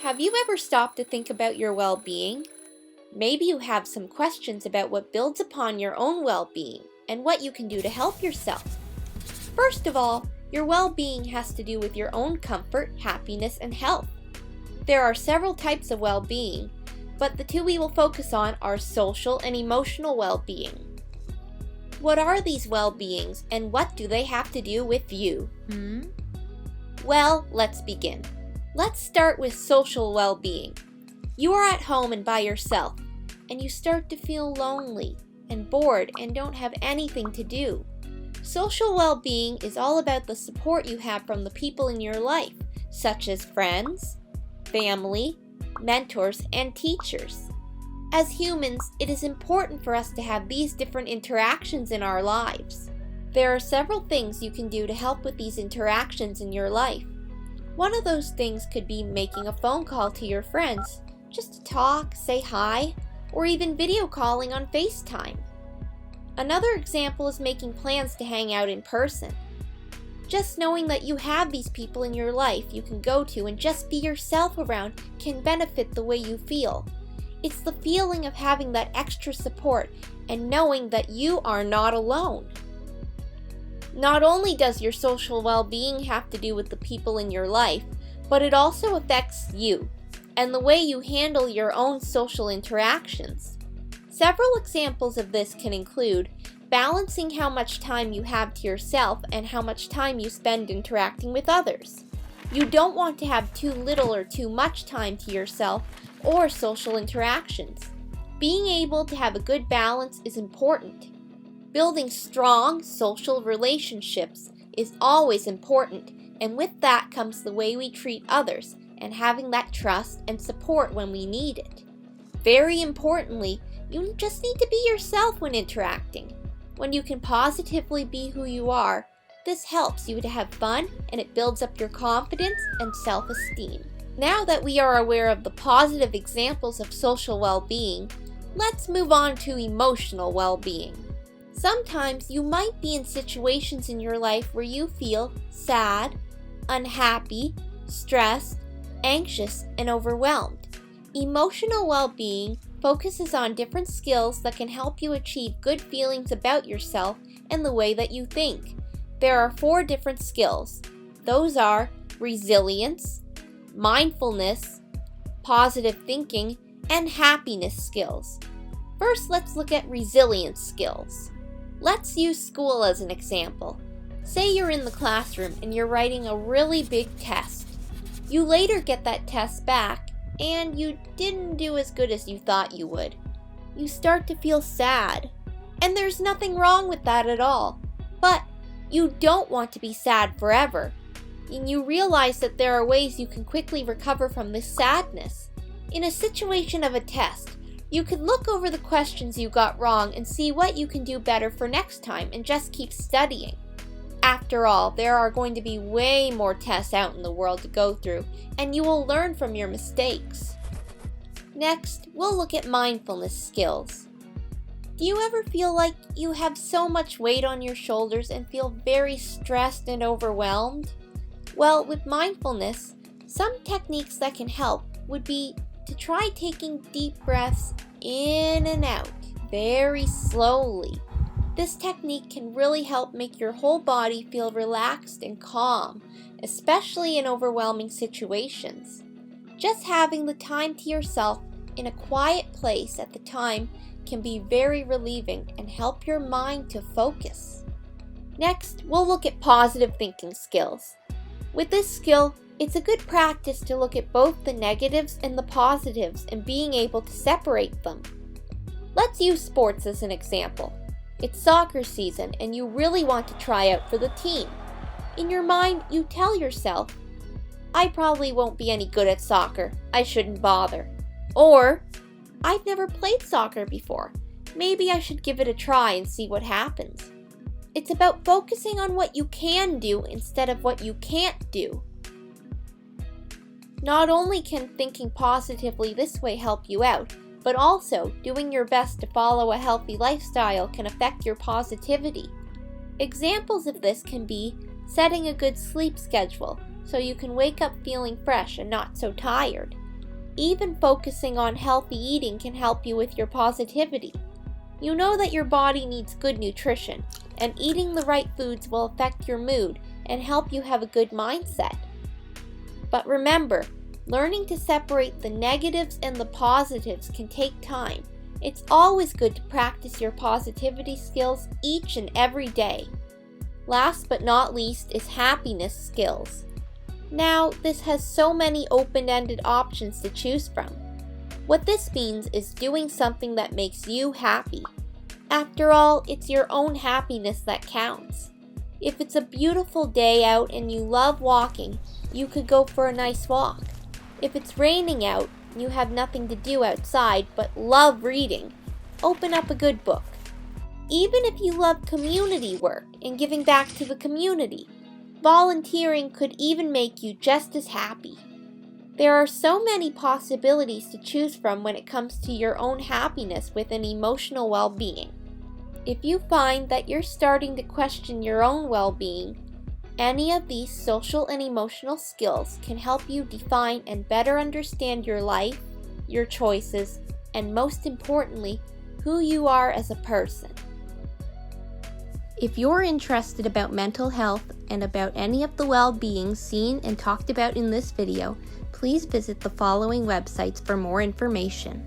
Have you ever stopped to think about your well-being? Maybe you have some questions about what builds upon your own well-being and what you can do to help yourself. First of all, your well-being has to do with your own comfort, happiness, and health. There are several types of well-being, but the two we will focus on are social and emotional well-being. What are these well-beings and what do they have to do with you? Well, let's begin. Let's start with social well-being. You are at home and by yourself, and you start to feel lonely and bored and don't have anything to do. Social well-being is all about the support you have from the people in your life, such as friends, family, mentors, and teachers. As humans, it is important for us to have these different interactions in our lives. There are several things you can do to help with these interactions in your life. One of those things could be making a phone call to your friends, just to talk, say hi, or even video calling on FaceTime. Another example is making plans to hang out in person. Just knowing that you have these people in your life you can go to and just be yourself around can benefit the way you feel. It's the feeling of having that extra support and knowing that you are not alone. Not only does your social well-being have to do with the people in your life, but it also affects you and the way you handle your own social interactions. Several examples of this can include balancing how much time you have to yourself and how much time you spend interacting with others. You don't want to have too little or too much time to yourself or social interactions. Being able to have a good balance is important. Building strong social relationships is always important, and with that comes the way we treat others and having that trust and support when we need it. Very importantly, you just need to be yourself when interacting. When you can positively be who you are, this helps you to have fun and it builds up your confidence and self-esteem. Now that we are aware of the positive examples of social well-being, let's move on to emotional well-being. Sometimes you might be in situations in your life where you feel sad, unhappy, stressed, anxious, and overwhelmed. Emotional well-being focuses on different skills that can help you achieve good feelings about yourself and the way that you think. There are 4 different skills. Those are resilience, mindfulness, positive thinking, and happiness skills. First, let's look at resilience skills. Let's use school as an example. Say you're in the classroom and you're writing a really big test. You later get that test back and you didn't do as good as you thought you would. You start to feel sad. And there's nothing wrong with that at all. But you don't want to be sad forever. And you realize that there are ways you can quickly recover from this sadness. In a situation of a test, you could look over the questions you got wrong and see what you can do better for next time and just keep studying. After all, there are going to be way more tests out in the world to go through, and you will learn from your mistakes. Next, we'll look at mindfulness skills. Do you ever feel like you have so much weight on your shoulders and feel very stressed and overwhelmed? Well, with mindfulness, some techniques that can help would be to try taking deep breaths in and out very slowly. This technique can really help make your whole body feel relaxed and calm, especially in overwhelming situations. Just having the time to yourself in a quiet place at the time can be very relieving and help your mind to focus. Next, we'll look at positive thinking skills. With this skill, it's a good practice to look at both the negatives and the positives and being able to separate them. Let's use sports as an example. It's soccer season and you really want to try out for the team. In your mind, you tell yourself, I probably won't be any good at soccer. I shouldn't bother. Or, I've never played soccer before. Maybe I should give it a try and see what happens. It's about focusing on what you can do instead of what you can't do. Not only can thinking positively this way help you out, but also doing your best to follow a healthy lifestyle can affect your positivity. Examples of this can be setting a good sleep schedule so you can wake up feeling fresh and not so tired. Even focusing on healthy eating can help you with your positivity. You know that your body needs good nutrition, and eating the right foods will affect your mood and help you have a good mindset. But remember, learning to separate the negatives and the positives can take time. It's always good to practice your positivity skills each and every day. Last but not least is happiness skills. Now, this has so many open-ended options to choose from. What this means is doing something that makes you happy. After all, it's your own happiness that counts. If it's a beautiful day out and you love walking, you could go for a nice walk. If it's raining out and you have nothing to do outside but love reading, open up a good book. Even if you love community work and giving back to the community, volunteering could even make you just as happy. There are so many possibilities to choose from when it comes to your own happiness with an emotional well-being. If you find that you're starting to question your own well-being, any of these social and emotional skills can help you define and better understand your life, your choices, and most importantly, who you are as a person. If you're interested about mental health and about any of the well-being seen and talked about in this video, please visit the following websites for more information.